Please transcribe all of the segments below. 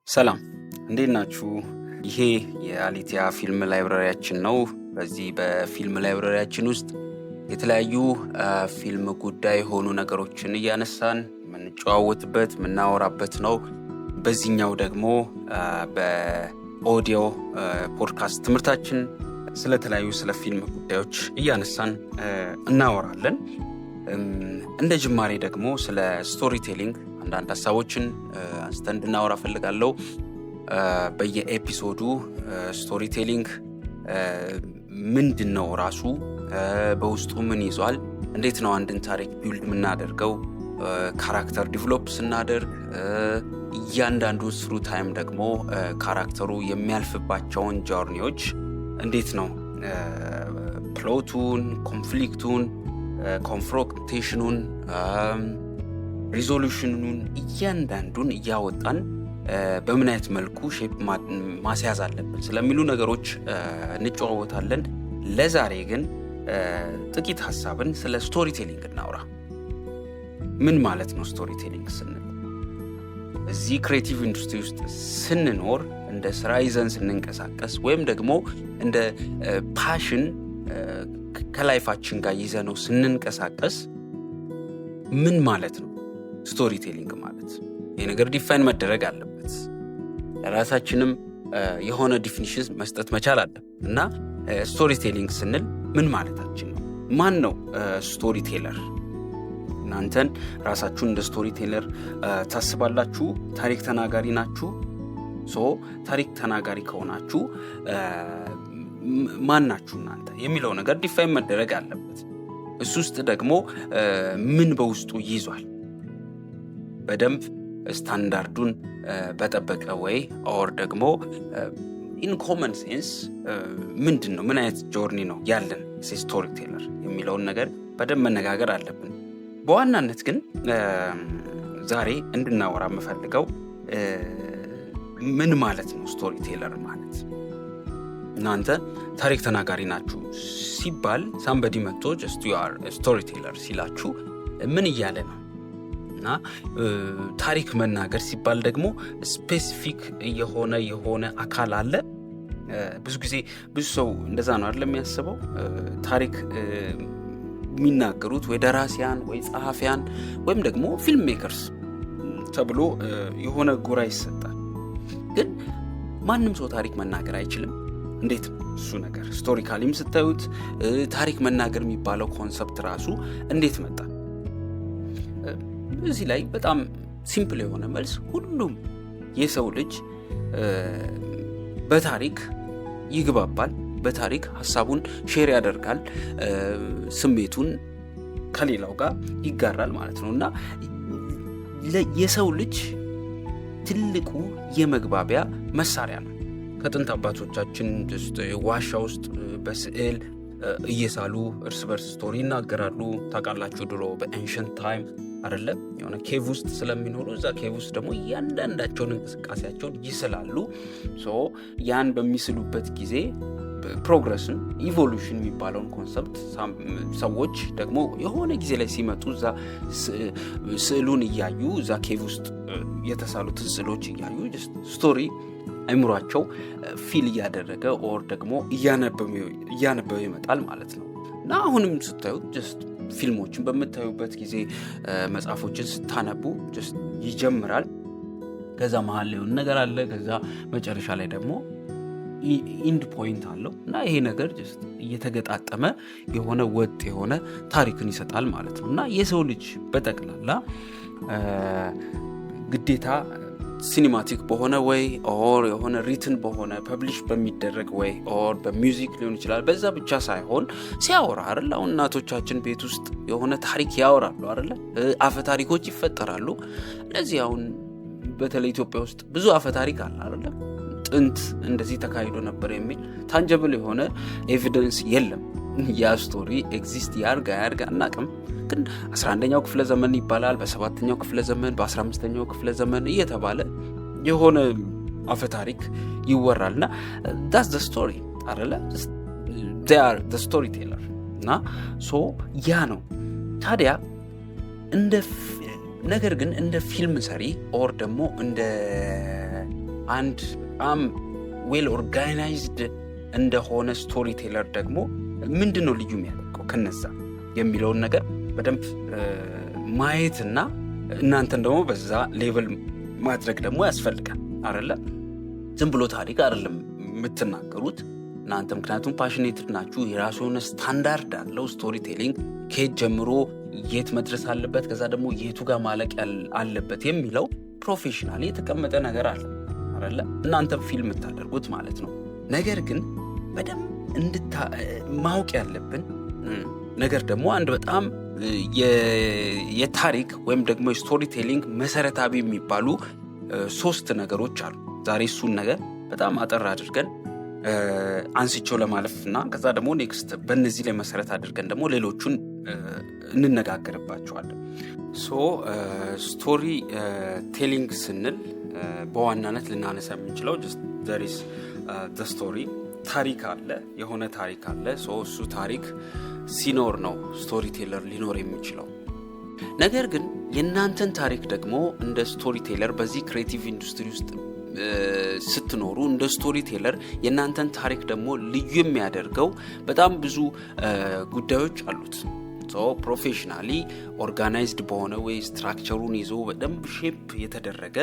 ሰላም እንዴት ናችሁ? ይሄ የአሊቲያ ፊልም ላይብረሪያችን ነው። በዚህ በፊልም ላይብረሪያችን ውስጥ የተለያዩ ፊልም ጉዳይ የሆኑ ነገሮችን እያነሳን የምንጨዋወትበት የምናወራበት ነው። በዚህኛው ደግሞ በኦዲዮ ፖድካስት ትምህርታችን ስለተለያዩ ስለ ፊልም ጉዳዮች እያነሳን እናወራለን። እንደ ጅማሬ ደግሞ ስለ ስቶሪ ቴሊንግ አንዳንድ ሀሳቦችን አንስተን እንድናወራ ፈልጋለሁ። በየኤፒሶዱ ስቶሪ ቴሊንግ ምንድነው ራሱ፣ በውስጡ ምን ይዟል፣ እንዴት ነው አንድን ታሪክ ቢልድ የምናደርገው፣ ካራክተር ዲቨሎፕ ስናደርግ እያንዳንዱ ስሩ ታይም ደግሞ ካራክተሩ የሚያልፍባቸውን ጆርኒዎች እንዴት ነው ፕሎቱን፣ ኮንፍሊክቱን፣ ኮንፍሮንቴሽኑን፣ ሪዞሉሽኑን እያንዳንዱን እያወጣን በምን አይነት መልኩ ሼፕ ማስያዝ አለብን ስለሚሉ ነገሮች እንጨዋወታለን። ለዛሬ ግን ጥቂት ሀሳብን ስለ ስቶሪ ቴሊንግ እናውራ። ምን ማለት ነው ስቶሪ ቴሊንግ ስንል? እዚህ ክሬቲቭ ኢንዱስትሪ ውስጥ ስንኖር እንደ ስራ ይዘን ስንንቀሳቀስ ወይም ደግሞ እንደ ፓሽን ከላይፋችን ጋር ይዘነው ስንንቀሳቀስ ምን ማለት ነው ስቶሪ ቴሊንግ ማለት? ይህ ነገር ዲፋይን መደረግ አለበት። ለራሳችንም የሆነ ዲፊኒሽን መስጠት መቻል አለ እና ስቶሪ ቴሊንግ ስንል ምን ማለታችን ነው? ማን ነው ስቶሪ ቴለር? እናንተን ራሳችሁን እንደ ስቶሪ ቴለር ታስባላችሁ? ታሪክ ተናጋሪ ናችሁ? ታሪክ ተናጋሪ ከሆናችሁ ማን ናችሁ እናንተ የሚለው ነገር ዲፋይን መደረግ አለበት። እሱ ውስጥ ደግሞ ምን በውስጡ ይዟል? በደንብ ስታንዳርዱን በጠበቀ ወይ ኦር ደግሞ ኢን ኮመን ሴንስ ምንድን ነው፣ ምን አይነት ጆርኒ ነው ያለን ስቶሪ ቴለር የሚለውን ነገር በደንብ መነጋገር አለብን። በዋናነት ግን ዛሬ እንድናወራ የምፈልገው ምን ማለት ነው ስቶሪ ቴለር ማለት። እናንተ ታሪክ ተናጋሪ ናችሁ ሲባል ሳምበዲ መጥቶ ጀስት ዩ አር ስቶሪ ቴለር ሲላችሁ ምን እያለ ነው? እና ታሪክ መናገር ሲባል ደግሞ ስፔሲፊክ የሆነ አካል አለ። ብዙ ጊዜ ብዙ ሰው እንደዛ ነው አይደል የሚያስበው። ታሪክ የሚናገሩት ወይ ደራሲያን ወይ ጸሐፊያን ወይም ደግሞ ፊልም ሜከርስ ተብሎ የሆነ ጎራ ይሰጣል። ግን ማንም ሰው ታሪክ መናገር አይችልም። እንዴት ነው እሱ ነገር? ስቶሪካሊም ስታዩት ታሪክ መናገር የሚባለው ኮንሰፕት ራሱ እንዴት መጣ? እዚህ ላይ በጣም ሲምፕል የሆነ መልስ፣ ሁሉም የሰው ልጅ በታሪክ ይግባባል፣ በታሪክ ሀሳቡን ሼር ያደርጋል፣ ስሜቱን ከሌላው ጋር ይጋራል ማለት ነው። እና የሰው ልጅ ትልቁ የመግባቢያ መሳሪያ ነው። ከጥንት አባቶቻችን ዋሻ ውስጥ በስዕል እየሳሉ እርስ በርስ ስቶሪ ይናገራሉ። ታውቃላችሁ ድሮ በኤንሸንት ታይም አይደለም የሆነ ኬቭ ውስጥ ስለሚኖሩ እዛ ኬቭ ውስጥ ደግሞ እያንዳንዳቸውን እንቅስቃሴያቸውን ይስላሉ። ያን በሚስሉበት ጊዜ ፕሮግረስን ኢቮሉሽን የሚባለውን ኮንሰፕት ሰዎች ደግሞ የሆነ ጊዜ ላይ ሲመጡ እዛ ስዕሉን እያዩ እዛ ኬቭ ውስጥ የተሳሉትን ስዕሎች እያዩ ስቶሪ አይምሯቸው ፊል እያደረገ ኦር ደግሞ እያነበበ ይመጣል ማለት ነው። እና አሁንም ስታዩ ጀስት ፊልሞችን በምታዩበት ጊዜ መጽሐፎችን ስታነቡ ጀስት ይጀምራል። ከዛ መሀል ላይ ነገር አለ። ከዛ መጨረሻ ላይ ደግሞ ኢንድ ፖይንት አለው እና ይሄ ነገር ጀስት እየተገጣጠመ የሆነ ወጥ የሆነ ታሪክን ይሰጣል ማለት ነው። እና የሰው ልጅ በጠቅላላ ግዴታ ሲኒማቲክ በሆነ ወይ ኦር የሆነ ሪትን በሆነ ፐብሊሽ በሚደረግ ወይ ኦር በሚውዚክ ሊሆን ይችላል። በዛ ብቻ ሳይሆን ሲያወራ አይደል? አሁን እናቶቻችን ቤት ውስጥ የሆነ ታሪክ ያወራሉ አይደል? አፈ ታሪኮች ይፈጠራሉ። እንደዚህ አሁን በተለይ ኢትዮጵያ ውስጥ ብዙ አፈ ታሪክ አለ አይደል? ጥንት እንደዚህ ተካሂዶ ነበር የሚል ታንጀብል የሆነ ኤቪደንስ የለም። ያ ስቶሪ ኤግዚስት ያርጋ አናቅም። ግን 11ኛው ክፍለ ዘመን ይባላል፣ በ7ኛው ክፍለ ዘመን፣ በ15ኛው ክፍለ ዘመን እየተባለ የሆነ አፈ ታሪክ ይወራልና that's the story አይደለ? they are the storyteller እና ያ ነው ታዲያ ነገር ግን እንደ ፊልም ሰሪ ኦር ደግሞ እንደ አንድ በጣም ዌል ኦርጋናይዝድ እንደሆነ ስቶሪ ቴለር ደግሞ ምንድነው ልዩ የሚያደርገው ከነዛ የሚለውን ነገር በደንብ ማየትና እናንተን ደግሞ በዛ ሌቭል ማድረግ ደግሞ ያስፈልጋል አይደለ? ዝም ብሎ ታሪክ አይደለም የምትናገሩት እናንተ፣ ምክንያቱም ፓሽኔትድ ናችሁ። የራሱ የሆነ ስታንዳርድ አለው ስቶሪ ቴሊንግ፣ ከየት ጀምሮ የት መድረስ አለበት፣ ከዛ ደግሞ የቱ ጋር ማለቅ አለበት የሚለው ፕሮፌሽናሊ የተቀመጠ ነገር አለ አይደለ? እናንተም ፊልም የምታደርጉት ማለት ነው። ነገር ግን በደንብ ማወቅ ያለብን ነገር ደግሞ አንድ በጣም የታሪክ ወይም ደግሞ የስቶሪ ቴሊንግ መሰረታዊ የሚባሉ 3 ነገሮች አሉ። ዛሬ እሱን ነገር በጣም አጠር አድርገን አንስቼው ለማለፍና ከዛ ደግሞ ኔክስት በእነዚህ ላይ መሰረት አድርገን ደግሞ ሌሎቹን እንነጋገርባቸዋለን። ስቶሪ ቴሊንግ ስንል በዋናነት ልናነሳ የምንችለው ስቶሪ ታሪክ አለ፣ የሆነ ታሪክ አለ። እሱ ታሪክ ሲኖር ነው ስቶሪ ቴለር ሊኖር የሚችለው። ነገር ግን የእናንተን ታሪክ ደግሞ እንደ ስቶሪ ቴለር በዚህ ክሬቲቭ ኢንዱስትሪ ውስጥ ስትኖሩ እንደ ስቶሪ ቴለር የእናንተን ታሪክ ደግሞ ልዩ የሚያደርገው በጣም ብዙ ጉዳዮች አሉት። ፕሮፌሽናሊ ኦርጋናይዝድ በሆነ ወይ ስትራክቸሩን ይዞ በደንብ ሼፕ የተደረገ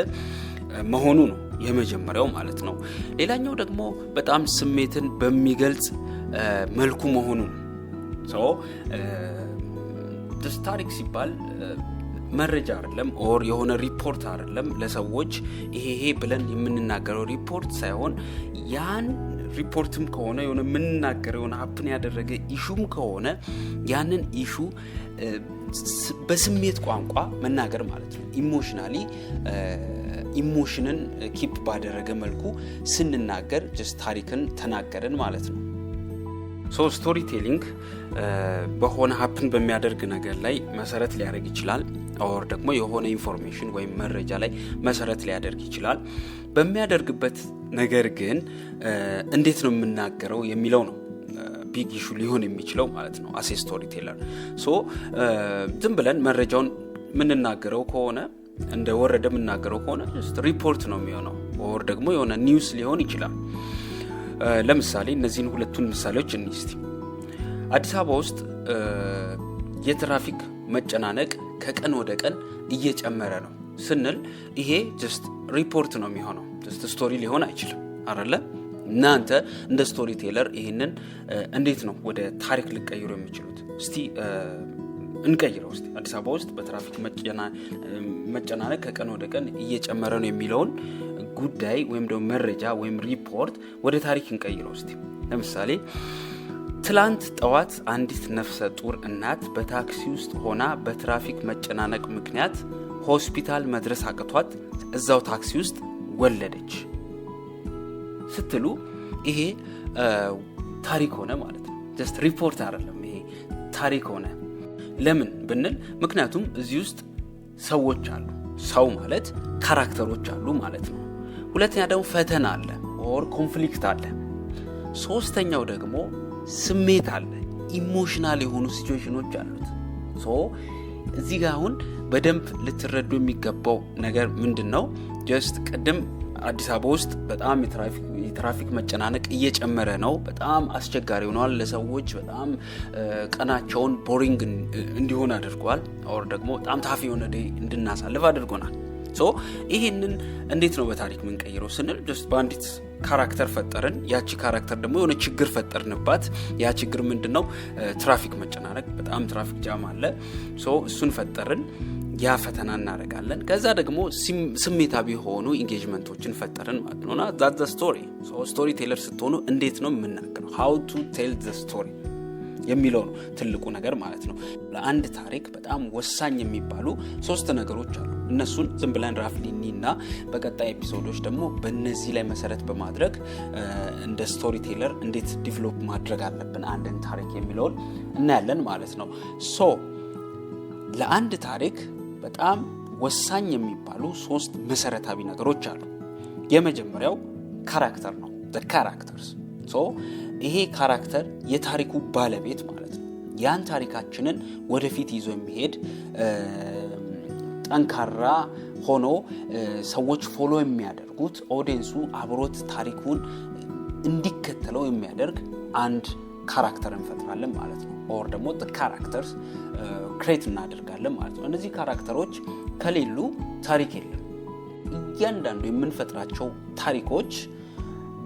መሆኑ ነው የመጀመሪያው ማለት ነው። ሌላኛው ደግሞ በጣም ስሜትን በሚገልጽ መልኩ መሆኑ ነው። ታሪክ ሲባል መረጃ አይደለም፣ ኦር የሆነ ሪፖርት አይደለም ለሰዎች ይሄ ብለን የምንናገረው ሪፖርት ሳይሆን ያን ሪፖርትም ከሆነ የሆነ የምንናገረው የሆነ ሀፕን ያደረገ ኢሹም ከሆነ ያንን ኢሹ በስሜት ቋንቋ መናገር ማለት ነው። ኢሞሽንን ኪፕ ባደረገ መልኩ ስንናገር ታሪክን ተናገርን ማለት ነው። ስቶሪ ቴሊንግ በሆነ ሀፕን በሚያደርግ ነገር ላይ መሰረት ሊያደርግ ይችላል፣ ኦር ደግሞ የሆነ ኢንፎርሜሽን ወይም መረጃ ላይ መሰረት ሊያደርግ ይችላል። በሚያደርግበት ነገር ግን እንዴት ነው የምናገረው የሚለው ነው ቢግ ኢሹ ሊሆን የሚችለው ማለት ነው። አሴ ስቶሪ ቴለር ዝም ብለን መረጃውን የምንናገረው ከሆነ እንደ ወረደ የምናገረው ከሆነ ሪፖርት ነው የሚሆነው፣ ኦር ደግሞ የሆነ ኒውስ ሊሆን ይችላል። ለምሳሌ እነዚህን ሁለቱን ምሳሌዎች እንስቲ። አዲስ አበባ ውስጥ የትራፊክ መጨናነቅ ከቀን ወደ ቀን እየጨመረ ነው ስንል ይሄ ሪፖርት ነው የሚሆነው፣ ስቶሪ ሊሆን አይችልም አይደለ? እናንተ እንደ ስቶሪ ቴለር ይሄንን እንዴት ነው ወደ ታሪክ ልቀይሩ የሚችሉት? እስቲ እንቀይረው። እስቲ አዲስ አበባ ውስጥ በትራፊክ መጨናነቅ ከቀን ወደ ቀን እየጨመረ ነው የሚለውን ጉዳይ ወይም ደግሞ መረጃ ወይም ሪፖርት ወደ ታሪክ እንቀይረው እስቲ። ለምሳሌ ትላንት ጠዋት አንዲት ነፍሰ ጡር እናት በታክሲ ውስጥ ሆና በትራፊክ መጨናነቅ ምክንያት ሆስፒታል መድረስ አቅቷት እዛው ታክሲ ውስጥ ወለደች ስትሉ ይሄ ታሪክ ሆነ ማለት ነው። ሪፖርት አይደለም፣ ይሄ ታሪክ ሆነ። ለምን ብንል ምክንያቱም እዚህ ውስጥ ሰዎች አሉ። ሰው ማለት ካራክተሮች አሉ ማለት ነው። ሁለተኛ ደግሞ ፈተና አለ ኦር ኮንፍሊክት አለ። ሶስተኛው ደግሞ ስሜት አለ፣ ኢሞሽናል የሆኑ ሲቹዌሽኖች አሉት። እዚህ ጋር አሁን በደንብ ልትረዱ የሚገባው ነገር ምንድን ነው? ቅድም አዲስ አበባ ውስጥ በጣም የትራፊክ መጨናነቅ እየጨመረ ነው፣ በጣም አስቸጋሪ ሆኗል፣ ለሰዎች በጣም ቀናቸውን ቦሪንግ እንዲሆን አድርጓል፣ ኦር ደግሞ በጣም ታፊ የሆነ ዴይ እንድናሳልፍ አድርጎናል። ይሄንን እንዴት ነው በታሪክ ምንቀይረው ስንል በአንዲት ካራክተር ፈጠርን። ያቺ ካራክተር ደግሞ የሆነ ችግር ፈጠርንባት። ያ ችግር ምንድነው? ትራፊክ መጨናነቅ፣ በጣም ትራፊክ ጃም አለ። እሱን ፈጠርን፣ ያ ፈተና እናደርጋለን። ከዛ ደግሞ ስሜታዊ የሆኑ ኢንጌጅመንቶችን ፈጠርን ማለት ነውና that's the story። ስቶሪ ቴለር ስትሆኑ እንዴት ነው የምናገረው? how to tell the story የሚለው ነው ትልቁ ነገር ማለት ነው። ለአንድ ታሪክ በጣም ወሳኝ የሚባሉ 3 ነገሮች አሉ። እነሱን ዝም ብለን ራፍሊ እና በቀጣይ ኤፒሶዶች ደግሞ በእነዚህ ላይ መሰረት በማድረግ እንደ ስቶሪ ቴለር እንዴት ዲቨሎፕ ማድረግ አለብን አንድን ታሪክ የሚለውን እናያለን ማለት ነው። ለአንድ ታሪክ በጣም ወሳኝ የሚባሉ 3 መሰረታዊ ነገሮች አሉ። የመጀመሪያው ካራክተር ነው፣ the characters። ይሄ ካራክተር የታሪኩ ባለቤት ማለት ነው። ያን ታሪካችንን ወደፊት ይዞ የሚሄድ ጠንካራ ሆኖ ሰዎች ፎሎ የሚያደርጉት ኦዲየንሱ አብሮት ታሪኩን እንዲከተለው የሚያደርግ አንድ ካራክተር እንፈጥራለን ማለት ነው። ኦር ደግሞ the characters ክሬት እናደርጋለን ማለት ነው። እነዚህ ካራክተሮች ከሌሉ ታሪክ የለም። እያንዳንዱ የምንፈጥራቸው ታሪኮች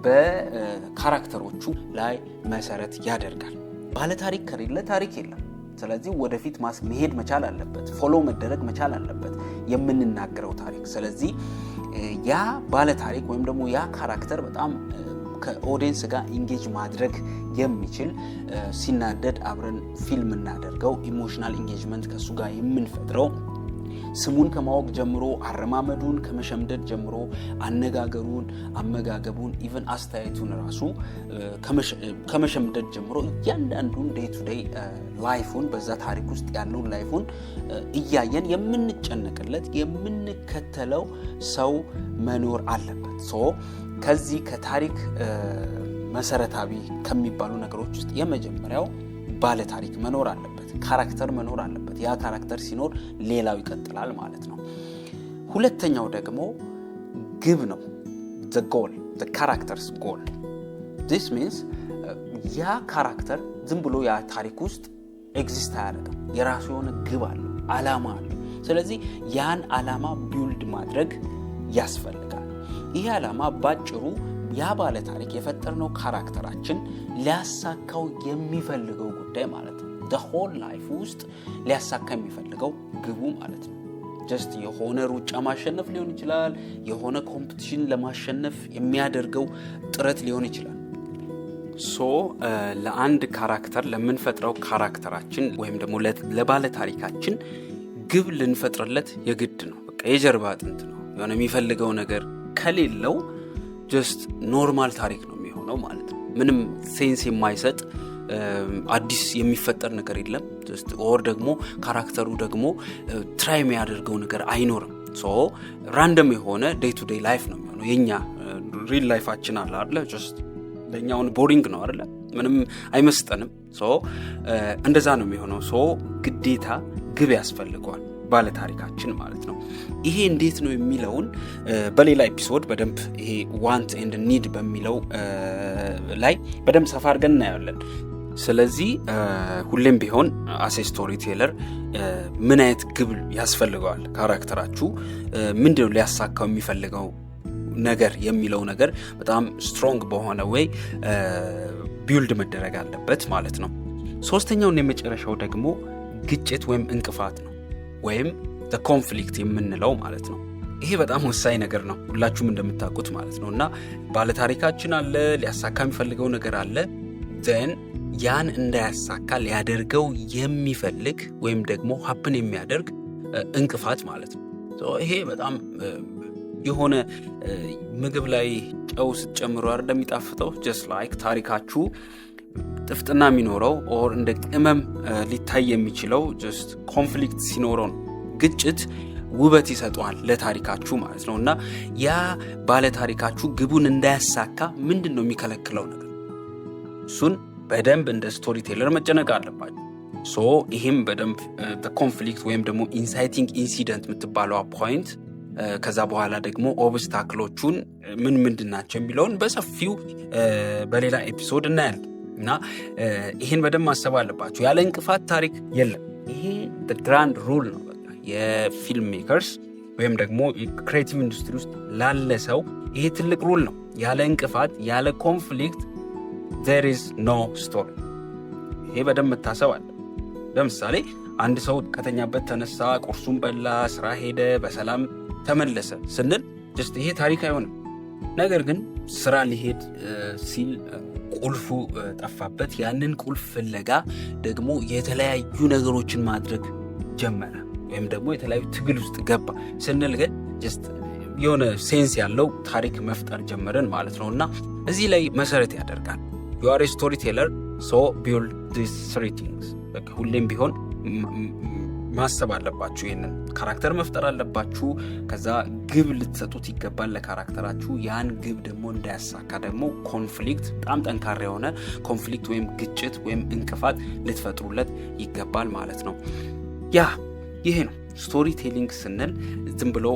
በካራክተሮቹ ላይ መሰረት ያደርጋል። ባለ ታሪክ ከሌለ ታሪክ የለም። ስለዚህ ወደፊት መሄድ መቻል አለበት፣ ፎሎ መደረግ መቻል አለበት የምንናገረው ታሪክ። ስለዚህ ያ ባለ ታሪክ ወይም ደግሞ ያ ካራክተር በጣም ከኦዲየንስ ጋር ኢንጌጅ ማድረግ የሚችል ሲናደድ አብረን ፊልም እናደርገው ኢሞሽናል ኢንጌጅመንት ከሱ ጋር የምንፈጥረው ስሙን ከማወቅ ጀምሮ አረማመዱን ከመሸምደድ ጀምሮ አነጋገሩን፣ አመጋገቡን፣ ኢቨን አስተያየቱን ራሱ ከመሸምደድ ጀምሮ እያንዳንዱን ዴይ ቱ ዴይ ላይፉን በዛ ታሪክ ውስጥ ያለውን ላይፉን እያየን የምንጨነቅለት የምንከተለው ሰው መኖር አለበት። ከዚህ ከታሪክ መሰረታዊ ከሚባሉ ነገሮች ውስጥ የመጀመሪያው ባለ ታሪክ መኖር አለበት፣ ካራክተር መኖር አለበት። ያ ካራክተር ሲኖር ሌላው ይቀጥላል ማለት ነው። ሁለተኛው ደግሞ ግብ ነው። the goal, the character's goal. this means ያ ካራክተር ዝም ብሎ ያ ታሪክ ውስጥ ኤግዚስት አያደርግም። የራሱ የሆነ ግብ አለው፣ አላማ አለው። ስለዚህ ያን አላማ ቢውልድ ማድረግ ያስፈልጋል። ይሄ አላማ ባጭሩ ያ ባለ ታሪክ የፈጠርነው ካራክተራችን ሊያሳካው የሚፈልገው ጉዳይ ማለት ነው። the whole life ውስጥ ሊያሳካ የሚፈልገው ግቡ ማለት ነው። ጀስት የሆነ ሩጫ ማሸነፍ ሊሆን ይችላል፣ የሆነ ኮምፒቲሽን ለማሸነፍ የሚያደርገው ጥረት ሊሆን ይችላል። ለአንድ ካራክተር ለምንፈጥረው ካራክተራችን ወይም ደግሞ ለባለ ታሪካችን ግብ ልንፈጥርለት የግድ ነው። በቃ የጀርባ አጥንት ነው። የሆነ የሚፈልገው ነገር ከሌለው ጀስት ኖርማል ታሪክ ነው የሚሆነው ማለት ነው። ምንም ሴንስ የማይሰጥ አዲስ የሚፈጠር ነገር የለም። ጀስት ኦር ደግሞ ካራክተሩ ደግሞ ትራይ የሚያደርገው ነገር አይኖርም። ራንደም የሆነ ዴይ ቱ ዴይ ላይፍ ነው የሚሆነው። የኛ ሪል ላይፋችን አለ አይደለ? ጀስት ለኛውን ቦሪንግ ነው አይደለ? ምንም አይመስጠንም። እንደዛ ነው የሚሆነው። ግዴታ ግብ ያስፈልገዋል ባለ ታሪካችን ማለት ነው። ይሄ እንዴት ነው የሚለውን በሌላ ኤፒሶድ በደንብ ይሄ ዋንት ኤንድ ኒድ በሚለው ላይ በደንብ ሰፋ አድርገን እናያለን። ስለዚህ ሁሌም ቢሆን አሴ ስቶሪ ቴለር ምን አይነት ግብ ያስፈልገዋል ካራክተራችሁ፣ ምንድነው ሊያሳካው የሚፈልገው ነገር የሚለው ነገር በጣም ስትሮንግ በሆነ ወይ ቢውልድ መደረግ አለበት ማለት ነው። ሶስተኛውና የመጨረሻው ደግሞ ግጭት ወይም እንቅፋት ነው፣ ወይም the conflict የምንለው ማለት ነው። ይሄ በጣም ወሳኝ ነገር ነው፣ ሁላችሁም እንደምታውቁት ማለት ነው። እና ባለታሪካችን አለ፣ ሊያሳካ የሚፈልገው ነገር አለ። then ያን እንዳያሳካ ሊያደርገው የሚፈልግ ወይም ደግሞ ሀፕን የሚያደርግ እንቅፋት ማለት ነው። ይሄ በጣም የሆነ ምግብ ላይ ጨው ስትጨምሩ አይደል የሚጣፍጠው? just like ታሪካችሁ ጥፍጥና የሚኖረው ኦር እንደ ቅመም ሊታይ የሚችለው just ኮንፍሊክት ሲኖረው ነው። ግጭት ውበት ይሰጠዋል ለታሪካችሁ ማለት ነው። እና ያ ባለ ታሪካችሁ ግቡን እንዳያሳካ ምንድን ነው የሚከለክለው ነገር? እሱን በደንብ እንደ ስቶሪ ቴለር መጨነቅ አለባችሁ። ይህም በደንብ ኮንፍሊክት ወይም ደግሞ ኢንሳይቲንግ ኢንሲደንት የምትባለው ፖይንት፣ ከዛ በኋላ ደግሞ ኦብስታክሎቹን ምንድን ናቸው የሚለውን በሰፊው በሌላ ኤፒሶድ እናያለን። እና ይህን በደንብ ማሰብ አለባችሁ። ያለ እንቅፋት ታሪክ የለም። ይሄ ግራንድ ሩል ነው የፊልም ሜከርስ ወይም ደግሞ ክሬቲቭ ኢንዱስትሪ ውስጥ ላለ ሰው ይሄ ትልቅ ሩል ነው። ያለ እንቅፋት ያለ ኮንፍሊክት there is no story። ይሄ በደንብ መታሰብ አለ። ለምሳሌ አንድ ሰው ከተኛበት ተነሳ፣ ቁርሱን በላ፣ ስራ ሄደ፣ በሰላም ተመለሰ ስንል ጀስት ይሄ ታሪክ አይሆንም። ነገር ግን ስራ ሊሄድ ሲል ቁልፉ ጠፋበት፣ ያንን ቁልፍ ፍለጋ ደግሞ የተለያዩ ነገሮችን ማድረግ ጀመረ ወይም ደግሞ የተለያዩ ትግል ውስጥ ገባ ስንል ግን ጀስት የሆነ ሴንስ ያለው ታሪክ መፍጠር ጀመርን ማለት ነው። እና እዚህ ላይ መሰረት ያደርጋል። you are a storyteller, so build these three things። በቃ ሁሌም ቢሆን ማሰብ አለባችሁ። ይሄንን ካራክተር መፍጠር አለባችሁ። ከዛ ግብ ልትሰጡት ይገባል ለካራክተራችሁ። ያን ግብ ደግሞ እንዳያሳካ ደግሞ ኮንፍሊክት፣ በጣም ጠንካራ የሆነ ኮንፍሊክት ወይም ግጭት ወይም እንቅፋት ልትፈጥሩለት ይገባል ማለት ነው። ይሄ ነው ስቶሪ ቴሊንግ ስንል ዝም ብሎ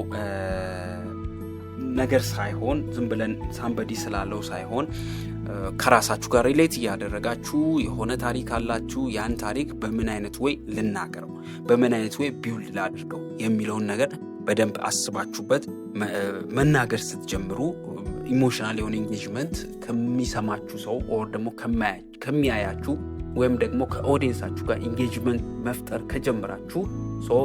ነገር ሳይሆን ዝም ብለን ሳምበዲ ስላለው ሳይሆን ከራሳችሁ ጋር ሪሌት እያደረጋችሁ የሆነ ታሪክ አላችሁ፣ ያን ታሪክ በምን አይነት ወይ ልናገረው፣ በምን አይነት ወይ ቢውልድ ላድርገው የሚለውን ነገር በደንብ አስባችሁበት መናገር ስትጀምሩ ኢሞሽናል የሆነ ኢንጌጅመንት ከሚሰማችሁ ሰው ኦር ደግሞ ከሚያያችሁ ወይም ደግሞ ከኦዲየንሳችሁ ጋር ኢንጌጅመንት መፍጠር ከጀመራችሁ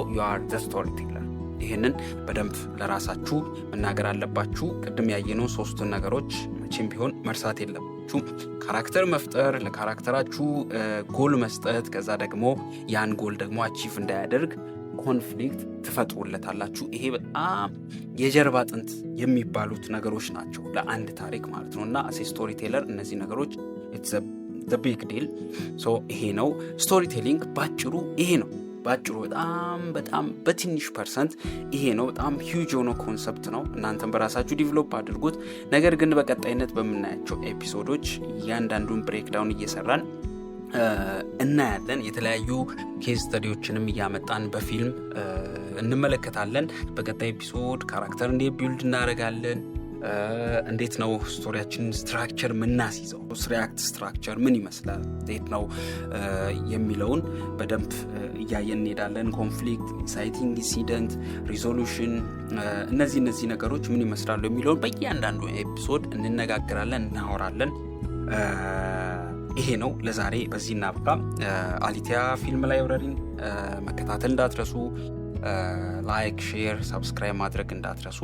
you are the storyteller። ይሄንን በደንብ ለራሳችሁ መናገር አለባችሁ። ቅድም ያየነው ሶስቱን ነገሮች መቼም ቢሆን መርሳት የለባችሁ። ካራክተር መፍጠር፣ ለካራክተራችሁ ጎል መስጠት፣ ከዛ ደግሞ ያን ጎል ደግሞ አቺቭ እንዳያደርግ ኮንፍሊክት ትፈጥሩለታላችሁ። ይሄ በጣም የጀርባ አጥንት የሚባሉት ነገሮች ናቸው ለአንድ ታሪክ ማለት ነው። እና አሴ ስቶሪ ቴለር እነዚህ ነገሮች the big deal። ይሄ ነው ስቶሪ ቴሊንግ ባጭሩ። ይሄ ነው ባጭሩ በጣም በትንሽ ፐርሰንት ይሄ ነው። በጣም ሂውጅ የሆነ ኮንሰፕት ነው። እናንተም በራሳችሁ ዲቨሎፕ አድርጉት። ነገር ግን በቀጣይነት በምናያቸው ኤፒሶዶች እያንዳንዱን ብሬክዳውን እየሰራን እናያለን። የተለያዩ ኬዝ ስተዲዎችንም እያመጣን በፊልም እንመለከታለን። በቀጣይ ኤፒሶድ ካራክተር እንዴት ቢልድ እናደርጋለን፣ እንዴት ነው ስቶሪያችንን ስትራክቸር ምናስይዘው፣ ሪያክት ስትራክቸር ምን ይመስላል፣ እንዴት ነው የሚለውን በደንብ እያየን እንሄዳለን። ኮንፍሊክት፣ ኢንሳይቲንግ ኢንሲደንት፣ ሪዞሉሽን፣ እነዚህ ነገሮች ምን ይመስላሉ የሚለውን በእያንዳንዱ ኤፒሶድ እንነጋገራለን፣ እናወራለን። ይሄ ነው ለዛሬ። በዚህ እናብቃ። አሊቲያ ፊልም ላይብረሪን መከታተል እንዳትረሱ። ላይክ፣ ሼር፣ ሰብስክራይብ ማድረግ እንዳትረሱ።